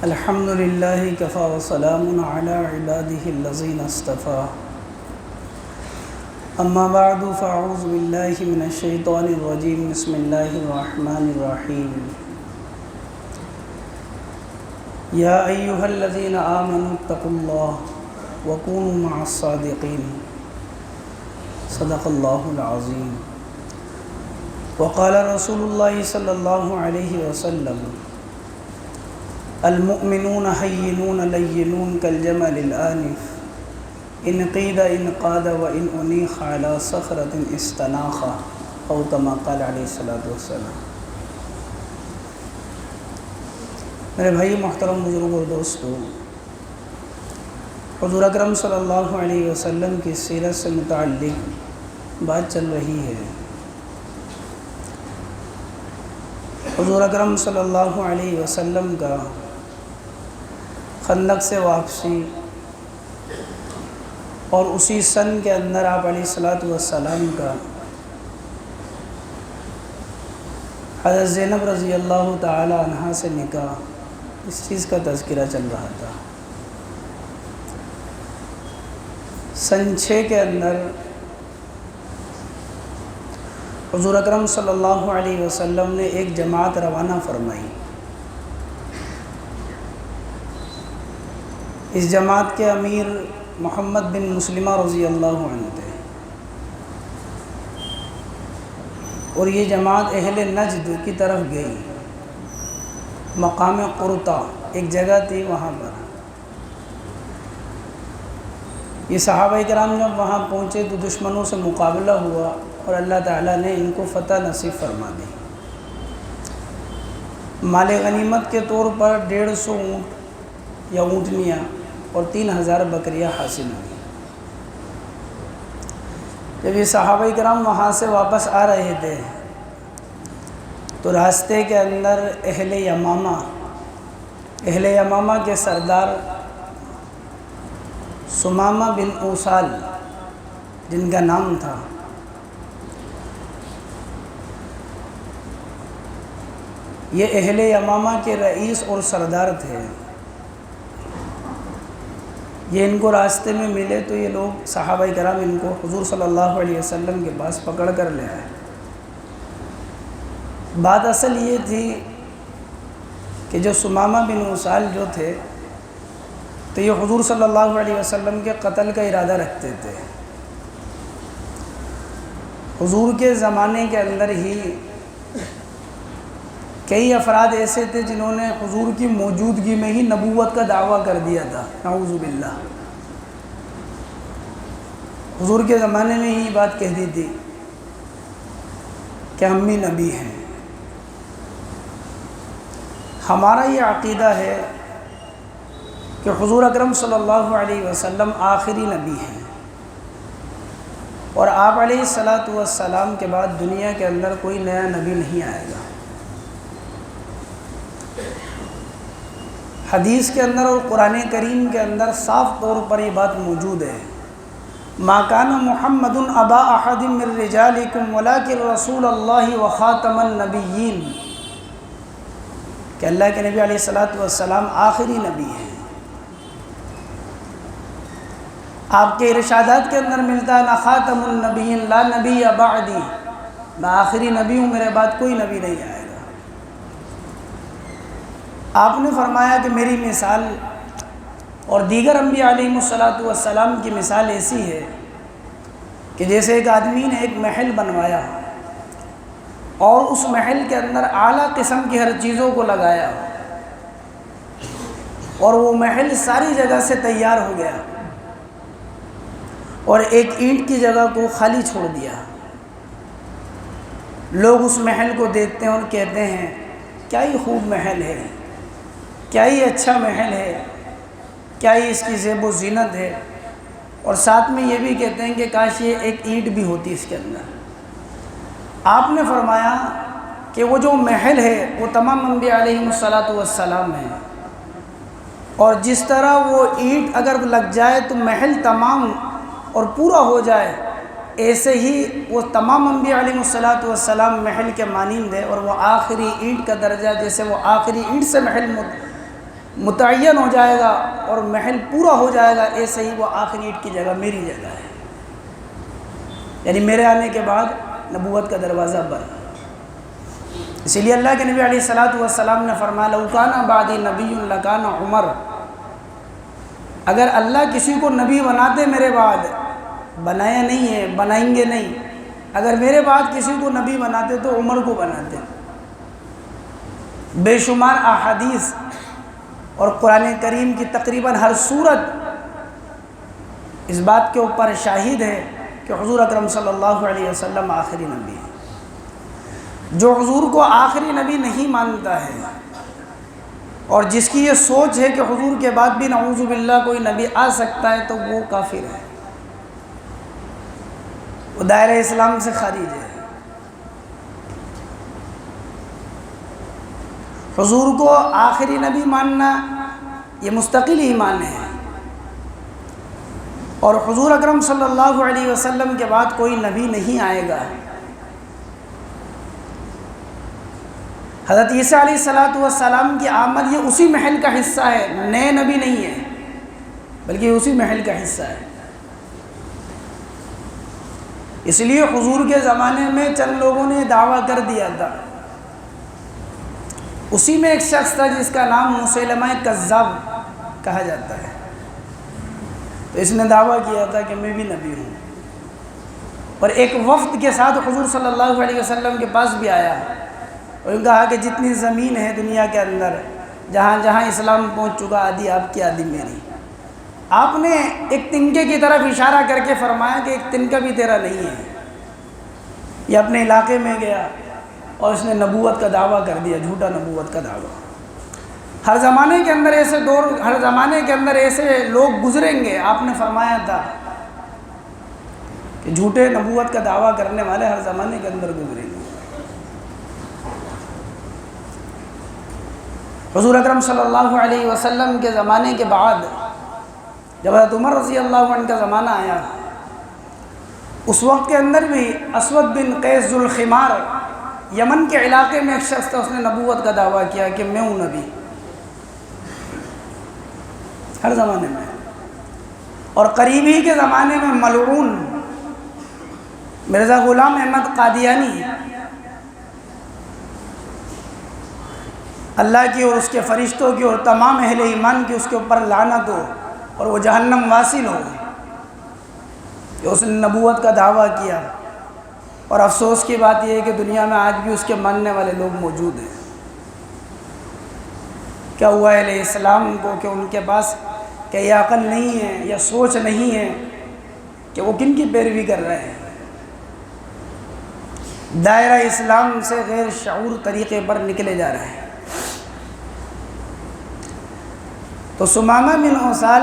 الحمد للہ کفا وسلام علی عباده الذین اصطفى اما بعد فاعوذ باللہ من الشیطان الرجیم بسم اللہ الرحمن الرحیم یا ایہا الذین آمنوا اتقوا اللہ وکونوا مع الصادقین صدق اللہ العظیم وقال رسول اللہ صلی اللہ علیہ وسلم المؤمنون حینون لینون کالجمل الآنف ان قید ان قاد وان انیخ علی صخرۃ استناخ او کما قال علیہ الصلوۃ والسلام۔ میرے بھائی محترم بزرگ اور دوستو، حضور اکرم صلی اللہ علیہ وسلم کی سیرت سے متعلق بات چل رہی ہے۔ حضور اکرم صلی اللہ علیہ وسلم کا خندق سے واپسی اور اسی سن کے اندر آپ علیہ الصلوۃ والسلام کا حضرت زینب رضی اللہ تعالی عنہا سے نکاح، اس چیز کا تذکرہ چل رہا تھا۔ سن 6 کے اندر حضور اکرم صلی اللہ علیہ وسلم نے ایک جماعت روانہ فرمائی۔ اس جماعت کے امیر محمد بن مسلمہ رضی اللہ عنہ تھے، اور یہ جماعت اہل نجد کی طرف گئی۔ مقام قرطہ ایک جگہ تھی، وہاں پر یہ صحابہ کرام جب وہاں پہنچے تو دشمنوں سے مقابلہ ہوا اور اللہ تعالیٰ نے ان کو فتح نصیب فرما دی۔ مال غنیمت کے طور پر 150 اونٹ یا اونٹنیاں اور 3000 بکریاں حاصل ہوئی۔ جب یہ صحابہ کرام وہاں سے واپس آ رہے تھے تو راستے کے اندر اہل یمامہ کے سردار سمامہ بن اوسال جن کا نام تھا، یہ اہل یمامہ کے رئیس اور سردار تھے۔ یہ ان کو راستے میں ملے تو یہ لوگ صحابہ کرام ان کو حضور صلی اللہ علیہ وسلم کے پاس پکڑ کر لے آئے۔ بات اصل یہ تھی کہ جو سمامہ بن اوسال جو تھے تو یہ حضور صلی اللہ علیہ وسلم کے قتل کا ارادہ رکھتے تھے۔ حضور کے زمانے کے اندر ہی کئی افراد ایسے تھے جنہوں نے حضور کی موجودگی میں ہی نبوت کا دعویٰ کر دیا تھا، نعوذ باللہ۔ حضور کے زمانے میں ہی بات کہہ دی تھی کہ ہم بھی نبی ہیں۔ ہمارا یہ عقیدہ ہے کہ حضور اکرم صلی اللہ علیہ وسلم آخری نبی ہیں، اور آپ علیہ الصلوۃ والسلام کے بعد دنیا کے اندر کوئی نیا نبی نہیں آئے گا۔ حدیث کے اندر اور قرآن کریم کے اندر صاف طور پر یہ بات موجود ہے، ما کان محمد ابا احد من رجالکم ولکن رسول اللہ وخاتم النبیین، کہ اللہ کے نبی علیہ الصلوۃ والسلام آخری نبی ہیں۔ آپ کے ارشادات کے اندر ملتا ہے نا خاتم النبیین لا نبی بعدی، میں آخری نبی ہوں، میرے بعد کوئی نبی نہیں آئے گا۔ آپ نے فرمایا کہ میری مثال اور دیگر انبیاء علیہ الصلوۃ والسلام کی مثال ایسی ہے کہ جیسے ایک آدمی نے ایک محل بنوایا اور اس محل کے اندر اعلیٰ قسم کی ہر چیزوں کو لگایا، اور وہ محل ساری جگہ سے تیار ہو گیا، اور ایک اینٹ کی جگہ کو خالی چھوڑ دیا۔ لوگ اس محل کو دیکھتے ہیں اور کہتے ہیں کیا یہ خوب محل ہے، کیا یہ اچھا محل ہے، کیا یہ اس کی زیب و زینت ہے، اور ساتھ میں یہ بھی کہتے ہیں کہ کاش یہ ایک اینٹ بھی ہوتی اس کے اندر۔ آپ نے فرمایا کہ وہ جو محل ہے وہ تمام انبیاء علیہ الصلوۃ والسلام ہیں، اور جس طرح وہ اینٹ اگر لگ جائے تو محل تمام اور پورا ہو جائے، ایسے ہی وہ تمام انبیاء علیہ الصلوۃ والسلام محل کے مانند ہے، اور وہ آخری اینٹ کا درجہ جیسے وہ آخری اینٹ سے محل متعین ہو جائے گا اور محل پورا ہو جائے گا، ایسے ہی وہ آخری اینٹ کی جگہ میری جگہ ہے، یعنی میرے آنے کے بعد نبوت کا دروازہ بند۔ اسی لیے اللہ کے نبی علیہ الصلوۃ والسلام نے فرمایا لو کان بعدی نبی لکان عمر، اگر اللہ کسی کو نبی بناتے میرے بعد، بنایا نہیں ہے، بنائیں گے نہیں، اگر میرے بعد کسی کو نبی بناتے تو عمر کو بناتے۔ بے شمار احادیث اور قرآن کریم کی تقریباً ہر سورت اس بات کے اوپر شاہد ہے کہ حضور اکرم صلی اللہ علیہ وسلم آخری نبی ہے۔ جو حضور کو آخری نبی نہیں مانتا ہے اور جس کی یہ سوچ ہے کہ حضور کے بعد بھی نعوذ باللہ کوئی نبی آ سکتا ہے تو وہ کافر ہے، وہ دائرہ اسلام سے خارج ہے۔ حضور کو آخری نبی ماننا یہ مستقل ایمان ہے، اور حضور اکرم صلی اللہ علیہ وسلم کے بعد کوئی نبی نہیں آئے گا۔ حضرت عیسیٰ علیہ السلام کی آمد یہ اسی محل کا حصہ ہے، نئے نبی نہیں ہے بلکہ اسی محل کا حصہ ہے۔ اس لیے حضور کے زمانے میں چند لوگوں نے دعویٰ کر دیا تھا، اسی میں ایک شخص تھا جس کا نام مسیلمہ کذاب کہا جاتا ہے، تو اس نے دعویٰ کیا تھا کہ میں بھی نبی ہوں، اور ایک وفد کے ساتھ حضور صلی اللہ علیہ وسلم کے پاس بھی آیا اور کہا کہ جتنی زمین ہے دنیا کے اندر، جہاں جہاں اسلام پہنچ چکا، آدھی آپ کی آدھی میری۔ آپ نے ایک تنکے کی طرف اشارہ کر کے فرمایا کہ ایک تنکا بھی تیرا نہیں ہے۔ یہ اپنے علاقے میں گیا اور اس نے نبوت کا دعویٰ کر دیا، جھوٹا نبوت کا دعویٰ۔ ہر زمانے کے اندر ایسے دور، ہر زمانے کے اندر ایسے لوگ گزریں گے۔ آپ نے فرمایا تھا کہ جھوٹے نبوت کا دعویٰ کرنے والے ہر زمانے کے اندر گزریں گے۔ حضور اکرم صلی اللہ علیہ وسلم کے زمانے کے بعد جب حضرت عمر رضی اللہ عنہ کا زمانہ آیا، اس وقت کے اندر بھی اسود بن قیس ذو الخمار یمن کے علاقے میں ایک شخص تھا، اس نے نبوت کا دعویٰ کیا کہ میں ہوں نبی، ہر زمانے میں۔ اور قریب ہی کے زمانے میں ملعون مرزا غلام احمد قادیانی، اللہ کی اور اس کے فرشتوں کی اور تمام اہل ایمان کی اس کے اوپر لعنت ہو اور وہ جہنم واصل ہو کہ اس نے نبوت کا دعویٰ کیا۔ اور افسوس کی بات یہ ہے کہ دنیا میں آج بھی اس کے ماننے والے لوگ موجود ہیں۔ کیا ہوا اہل اسلام کو کہ ان کے پاس کہ یہ عقل نہیں ہے یا سوچ نہیں ہے کہ وہ کن کی پیروی کر رہے ہیں، دائرہ اسلام سے غیر شعور طریقے پر نکلے جا رہے ہیں۔ تو ثمامہ بن اسال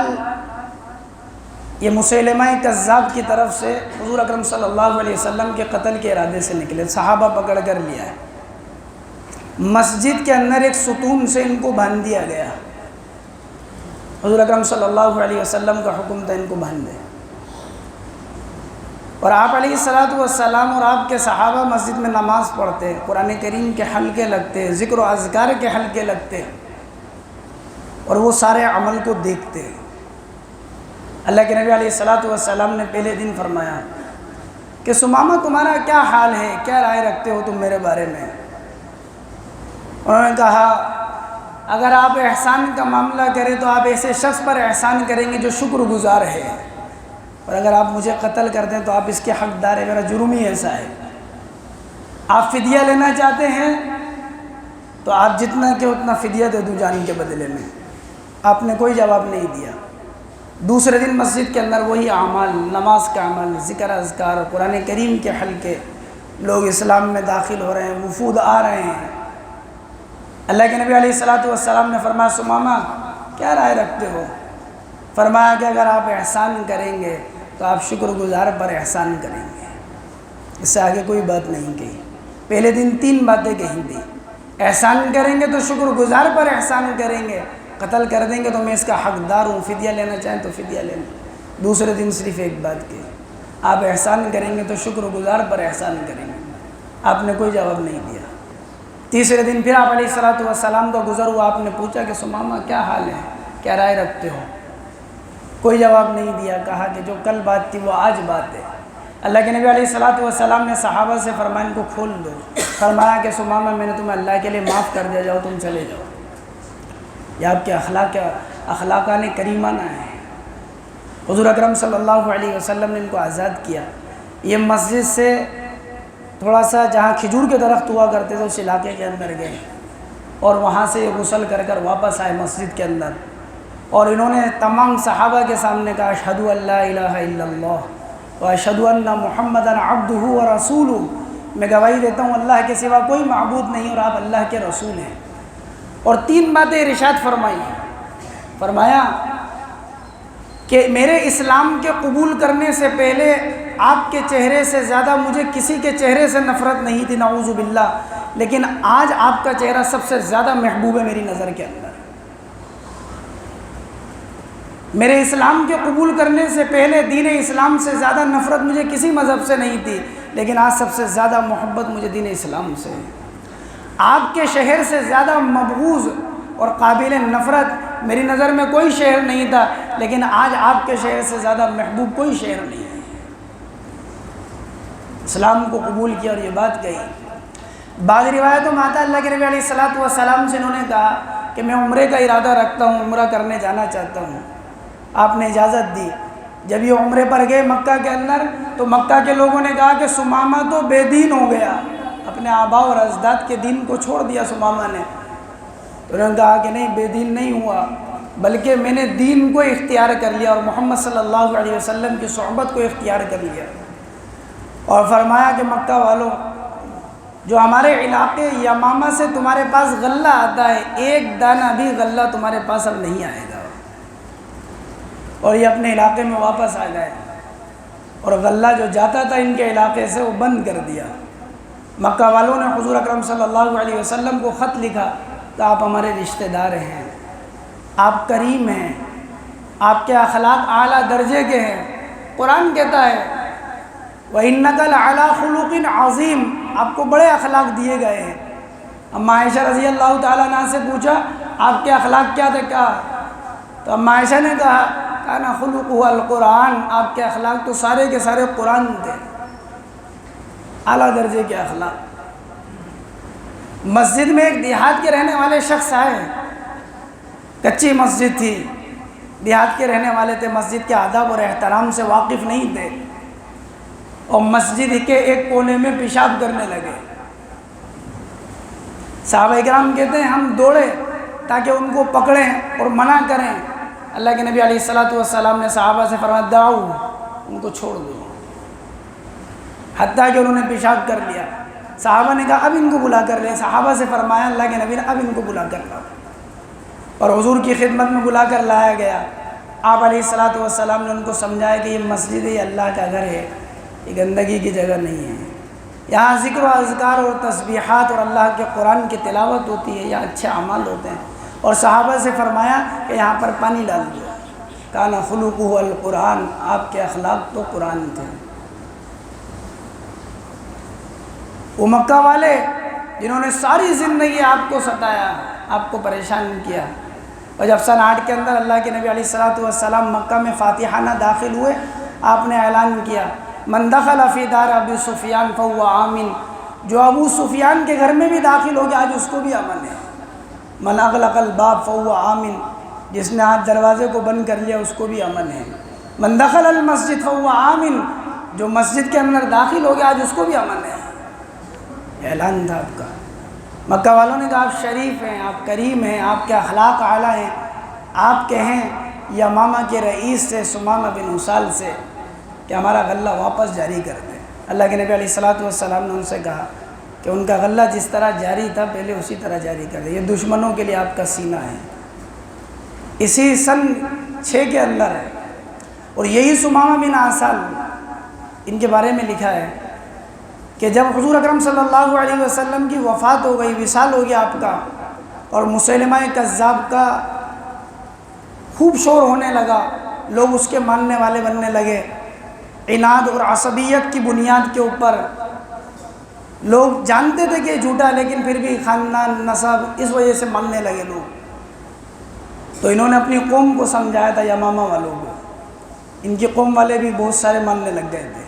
یہ مسیلمہ کذاب کی طرف سے حضور اکرم صلی اللہ علیہ وسلم کے قتل کے ارادے سے نکلے، صحابہ پکڑ کر لیا ہے، مسجد کے اندر ایک ستون سے ان کو باندھ دیا گیا۔ حضور اکرم صلی اللہ علیہ وسلم کا حکم تھا ان کو باندھ دے، اور آپ علیہ الصلوۃ والسلام اور آپ کے صحابہ مسجد میں نماز پڑھتے، قرآن کریم کے حلقے لگتے، ذکر و اذکار کے حلقے لگتے، اور وہ سارے عمل کو دیکھتے۔ اللہ کے نبی علیہ الصلوۃ والسلام نے پہلے دن فرمایا کہ ثمامہ تمہارا کیا حال ہے، کیا رائے رکھتے ہو تم میرے بارے میں؟ انہوں نے کہا اگر آپ احسان کا معاملہ کریں تو آپ ایسے شخص پر احسان کریں گے جو شکر گزار ہے، اور اگر آپ مجھے قتل کر دیں تو آپ اس کے حقدار ہیں، میرا جرم ہی ایسا ہے۔ آپ فدیہ لینا چاہتے ہیں تو آپ جتنا کہ اتنا فدیہ دے دوں جان کے بدلے میں۔ آپ نے کوئی جواب نہیں دیا۔ دوسرے دن مسجد کے اندر وہی اعمال، نماز کا عمل، ذکر اذکار، قرآن کریم کے حلقے، لوگ اسلام میں داخل ہو رہے ہیں، وفود آ رہے ہیں۔ اللہ کے نبی علیہ الصلوۃ والسلام نے فرمایا ثمامہ کیا رائے رکھتے ہو؟ فرمایا کہ اگر آپ احسان کریں گے تو آپ شکر گزار پر احسان کریں گے، اس سے آگے کوئی بات نہیں کہی۔ پہلے دن 3 باتیں کہیں تھیں، احسان کریں گے تو شکر گزار پر احسان کریں گے، قتل کر دیں گے تو میں اس کا حقدار ہوں، فدیہ لینا چاہیں تو فدیہ لینا۔ دوسرے دن صرف ایک بات کہی، آپ احسان کریں گے تو شکر گزار پر احسان کریں گے۔ آپ نے کوئی جواب نہیں دیا۔ تیسرے دن پھر آپ علیہ الصلوۃ والسلام کا گزر ہوا، آپ نے پوچھا کہ ثمامہ کیا حال ہے، کیا رائے رکھتے ہو؟ کوئی جواب نہیں دیا، کہا کہ جو کل بات تھی وہ آج بات ہے۔ اللہ کے نبی علیہ الصلوۃ والسلام نے صحابہ سے فرمایا ان کو کھول دو، فرمایا کہ ثمامہ میں نے تمہیں اللہ کے لیے معاف کر دیا، جاؤ تم چلے جاؤ۔ یہ آپ کے اخلاقان کریمانہ ہیں۔ حضور اکرم صلی اللہ علیہ وسلم نے ان کو آزاد کیا۔ یہ مسجد سے تھوڑا سا جہاں کھجور کے درخت ہوا کرتے تھے اس علاقے کے اندر گئے، اور وہاں سے یہ غسل کر کر واپس آئے مسجد کے اندر، اور انہوں نے تمام صحابہ کے سامنے کہا اشہدو ان لا الہ الا اللہ واشہدو ان محمدًا عبدہ ورسولہ، میں گواہی دیتا ہوں اللہ کے سوا کوئی معبود نہیں اور آپ اللہ کے رسول ہیں۔ اور 3 باتیں ارشاد فرمائی، فرمایا کہ میرے اسلام کے قبول کرنے سے پہلے آپ کے چہرے سے زیادہ مجھے کسی کے چہرے سے نفرت نہیں تھی، نعوذ باللہ، لیکن آج آپ کا چہرہ سب سے زیادہ محبوب ہے میری نظر کے اندر۔ میرے اسلام کے قبول کرنے سے پہلے دین اسلام سے زیادہ نفرت مجھے کسی مذہب سے نہیں تھی، لیکن آج سب سے زیادہ محبت مجھے دین اسلام سے ہے۔ آپ کے شہر سے زیادہ مبغوض اور قابل نفرت میری نظر میں کوئی شہر نہیں تھا، لیکن آج آپ کے شہر سے زیادہ محبوب کوئی شہر نہیں ہے۔ اسلام کو قبول کیا اور یہ بات کہی۔ بعض روایتوں میں آتا ہے اللہ کے نبی علیہ الصلوۃ والسلام سے انہوں نے کہا کہ میں عمرے کا ارادہ رکھتا ہوں، عمرہ کرنے جانا چاہتا ہوں، آپ نے اجازت دی۔ جب یہ عمرے پر گئے مکہ کے اندر تو مکہ کے لوگوں نے کہا کہ ثمامہ تو بے دین ہو گیا، اپنے آباء اور اجداد کے دین کو چھوڑ دیا ثمامہ نے۔ تو انہوں نے کہا کہ نہیں، بے دین نہیں ہوا، بلکہ میں نے دین کو اختیار کر لیا اور محمد صلی اللہ علیہ وسلم کی صحبت کو اختیار کر لیا۔ اور فرمایا کہ مکہ والوں، جو ہمارے علاقے یمامہ سے تمہارے پاس غلہ آتا ہے، ایک دانہ بھی غلہ تمہارے پاس اب نہیں آئے گا۔ اور یہ اپنے علاقے میں واپس آ گئے، اور غلہ جو جاتا تھا ان کے علاقے سے وہ بند کر دیا۔ مکہ والوں نے حضور اکرم صلی اللہ علیہ وسلم کو خط لکھا کہ آپ ہمارے رشتہ دار ہیں، آپ کریم ہیں، آپ کے اخلاق اعلیٰ درجے کے ہیں۔ قرآن کہتا ہے وَإِنَّكَ لَعَلَىٰ خُلُقٍ عَظِيمٍ، آپ کو بڑے اخلاق دیے گئے ہیں۔ اما عائشہ رضی اللہ تعالیٰ عنہ سے پوچھا آپ کے اخلاق کیا تھے، کہا تو اما عائشہ نے کہا کانا خلقہ القرآن، آپ کے اخلاق تو سارے کے سارے قرآن تھے، اعلیٰ درجے کے اخلاق۔ مسجد میں ایک دیہات کے رہنے والے شخص آئے، کچی مسجد تھی، دیہات کے رہنے والے تھے، مسجد کے آداب اور احترام سے واقف نہیں تھے، اور مسجد کے ایک کونے میں پیشاب کرنے لگے۔ صحابہ اکرام کہتے ہیں ہم دوڑے تاکہ ان کو پکڑیں اور منع کریں۔ اللہ کے نبی علیہ الصلوۃ والسلام نے صحابہ سے فرمایا دعو، ان کو چھوڑ دو، حتیٰ کہ انہوں نے پیشاب کر لیا۔ صحابہ نے کہا اب ان کو بلا کر لیں، صحابہ سے فرمایا اللہ کے نبی نے اب ان کو بلا کر لاؤ، اور حضور کی خدمت میں بلا کر لایا گیا۔ آپ علیہ الصلوۃ والسلام نے ان کو سمجھایا کہ یہ مسجد یہ اللہ کا گھر ہے، یہ گندگی کی جگہ نہیں ہے، یہاں ذکر و اذکار اور تسبیحات اور اللہ کے قرآن کی تلاوت ہوتی ہے، یہاں اچھے اعمال ہوتے ہیں۔ اور صحابہ سے فرمایا کہ یہاں پر پانی ڈال دو، کانا خلقہ القرآن، آپ کے اخلاق تو قرآن تھے۔ وہ مکہ والے جنہوں نے ساری زندگی آپ کو ستایا، آپ کو پریشان کیا، اور جب سن 8 کے اندر اللہ کے نبی علیہ الصلوۃ والسلام مکہ میں فاتحانہ داخل ہوئے، آپ نے اعلان کیا من دخل فی دار ابی سفیان فهو آمن، جو ابو سفیان کے گھر میں بھی داخل ہو گیا آج اس کو بھی امن ہے۔ من اغلق الباب فهو آمن، جس نے آج دروازے کو بند کر لیا اس کو بھی امن ہے۔ من دخل المسجد فهو آمن، جو مسجد کے اندر داخل ہو گیا آج اس کو بھی امن ہے۔ اعلان تھا آپ کا۔ مکہ والوں نے کہا آپ شریف ہیں، آپ کریم ہیں، آپ کے اخلاق اعلیٰ ہیں، آپ کہیں یمامہ کے رئیس سے ثمامہ بن اسال سے کہ ہمارا غلہ واپس جاری کر دیں۔ اللہ کے نبی علیہ الصلوۃ والسلام نے ان سے کہا کہ ان کا غلہ جس طرح جاری تھا پہلے اسی طرح جاری کر دیں، یہ دشمنوں کے لیے آپ کا سینہ ہے۔ اسی سن 6 کے اندر ہے، اور یہی ثمامہ بن اسال ان کے بارے میں لکھا ہے کہ جب حضور اکرم صلی اللہ علیہ وسلم کی وفات ہو گئی، وصال ہو گیا آپ کا، اور مسیلمہ کذاب کا خوب شور ہونے لگا، لوگ اس کے ماننے والے بننے لگے، عناد اور عصبیت کی بنیاد کے اوپر لوگ جانتے تھے کہ یہ جھوٹا ہے، لیکن پھر بھی خاندان نسب اس وجہ سے ماننے لگے لوگ. تو انہوں نے اپنی قوم کو سمجھایا تھا یمامہ والوں کو. ان کی قوم والے بھی بہت سارے ماننے لگ گئے تھے.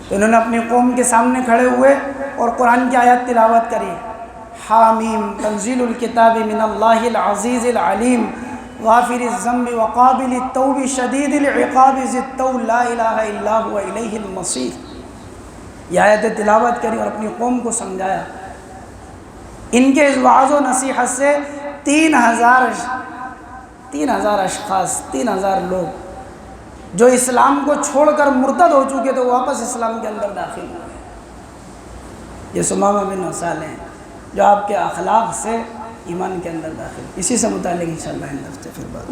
تو انہوں نے اپنی قوم کے سامنے کھڑے ہوئے اور قرآن کی آیت تلاوت کری. حامیم تنزیل الکتاب من اللہ العزیز العلیم غافر الذنب وقابل التوب شدید العقاب ذی الطول لا الہ الا هو الیہ المصیر. یہ آیت تلاوت کری اور اپنی قوم کو سمجھایا. ان کے اس وعظ و نصیحت سے 3000 اشخاص، 3000 لوگ جو اسلام کو چھوڑ کر مرتد ہو چکے تھے وہ واپس اسلام کے اندر داخل ہوئے. یہ ثمامہ بن اسال ہیں جو آپ کے اخلاق سے ایمان کے اندر داخل. اسی سے متعلق انشاءاللہ ہفتے پھر بات.